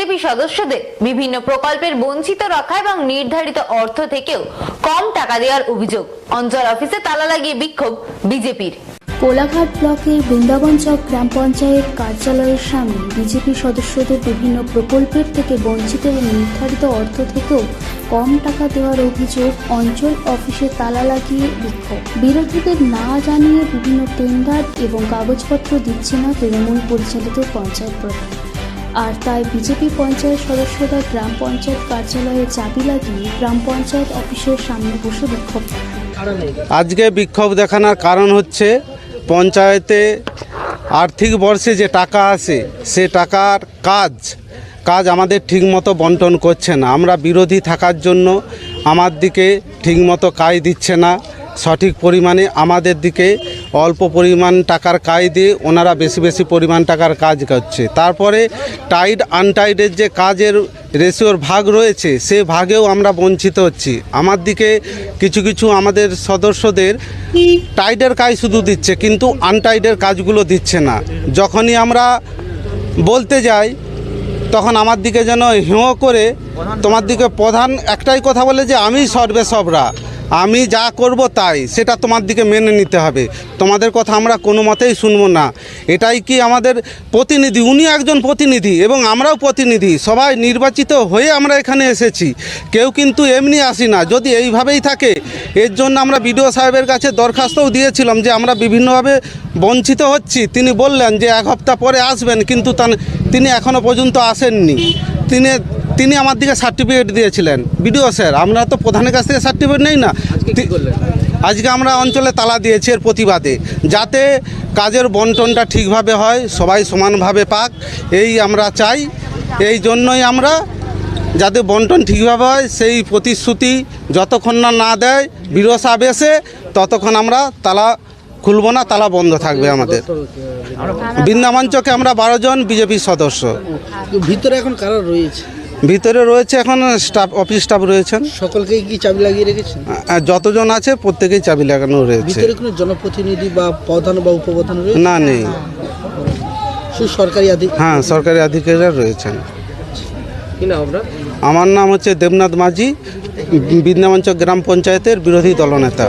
BJP সদস্যদের বিভিন্ন প্রকল্পের বঞ্চিত রাখা এবং নির্ধারিত অর্থ থেকেও কম টাকা দেওয়ার অভিযোগ। অঞ্চল অফিসে তালা লাগিয়ে বিক্ষোভ বিজেপির। কোলাঘাট ব্লকের বৃন্দাবন চক গ্রাম পঞ্চায়েত কার্যালয়ের সামনে বিজেপি সদস্যদের বিভিন্ন প্রকল্পের থেকে বঞ্চিত এবং নির্ধারিত অর্থ থেকেও কম টাকা দেওয়ার অভিযোগ। অঞ্চল অফিসে তালা লাগিয়ে বিক্ষোভ। বিরোধীদের না জানিয়ে বিভিন্ন টেন্ডার এবং কাগজপত্র দিচ্ছে না তৃণমূল পরিচালিত পঞ্চায়েত প্রধান, আর তাই বিজেপি পঞ্চায়েত সদস্যরা গ্রাম পঞ্চায়েত কার্যালয়ে চাবি লাগিয়ে গ্রাম পঞ্চায়েত অফিসের সামনে বসে বিক্ষোভ। আজকে বিক্ষোভ দেখানোর কারণ হচ্ছে পঞ্চায়েতে আর্থিক বর্ষে যে টাকা আসে সে টাকার কাজ আমাদের ঠিকমতো বন্টন করছে না। আমরা বিরোধী থাকার জন্য আমার দিকে ঠিকমতো কাজ দিচ্ছে না, সঠিক পরিমাণে আমাদের দিকে অল্প পরিমাণ টাকার কাজ দিয়ে ওনারা বেশি বেশি পরিমাণ টাকার কাজ করছে। তারপরে টাইড আনটাইডের যে কাজের রেশিওর ভাগ রয়েছে সে ভাগেও আমরা বঞ্চিত হচ্ছি। আমার দিকে কিছু আমাদের সদস্যদের টাইডের কাজ শুধু দিচ্ছে কিন্তু আনটাইডের কাজগুলো দিচ্ছে না। যখনই আমরা বলতে যাই তখন আমার দিকে যেন হেঁও করে তোমার দিকে প্রধান একটাই কথা বলে যে আমি সর্বে সবরা, আমি যা করব তাই, সেটা তোমার দিকে মেনে নিতে হবে, তোমাদের কথা আমরা কোনো মতেই শুনবো না। এটাই কি আমাদের প্রতিনিধি? উনি একজন প্রতিনিধি এবং আমরাও প্রতিনিধি, সবাই নির্বাচিত হয়ে আমরা এখানে এসেছি, কেউ কিন্তু এমনি আসি না। যদি এইভাবেই থাকে, এর জন্য আমরা বিডিও সাহেবের কাছে দরখাস্তও দিয়েছিলাম যে আমরা বিভিন্নভাবে বঞ্চিত হচ্ছি। তিনি বললেন যে 1 সপ্তাহ পরে আসবেন, কিন্তু তিনি এখনও পর্যন্ত আসেননি। তিনি আমার দিকে সার্টিফিকেট দিয়েছিলেন। বিডিও স্যার, আমরা তো প্রধানের কাছ থেকে সার্টিফিকেট নেই না। আজকে আমরা অঞ্চলে তালা দিয়েছি এর প্রতিবাদে, যাতে কাজের বন্টনটা ঠিকভাবে হয়, সবাই সমানভাবে পাক, এই আমরা চাই। এই জন্যই আমরা যাতে বন্টন ঠিকভাবে হয় সেই প্রতিশ্রুতি যতক্ষণ না দেয় বিডিও সাহেব এসে, ততক্ষণ আমরা তালা খুলব না, তালা বন্ধ থাকবে আমাদের। বৃন্দাবন চকে আমরা 12 জন বিজেপি সদস্য। ভিতরে এখন কারা রয়েছে? ভিতরে রয়েছে এখন স্টাফ, অফিস স্টাফ রয়েছেন। সকলকে কি চাবি লাগিয়ে রেখেছেন? যতজন আছে প্রত্যেকেই চাবি লাগানো রয়েছে। ভিতরে কোনো জনপ্রতিনিধি বা প্রধান বা উপপ্রধান রয়েছে? না, নেই। শুধু সরকারি আধিকারিক? হ্যাঁ, সরকারি আধিকারিকরা রয়েছেন। কি নাম আপনার? আমার নাম হচ্ছে দেবনাথ মাঝি, বৃন্দাবন চক গ্রাম পঞ্চায়েতের বিরোধী দলনেতা।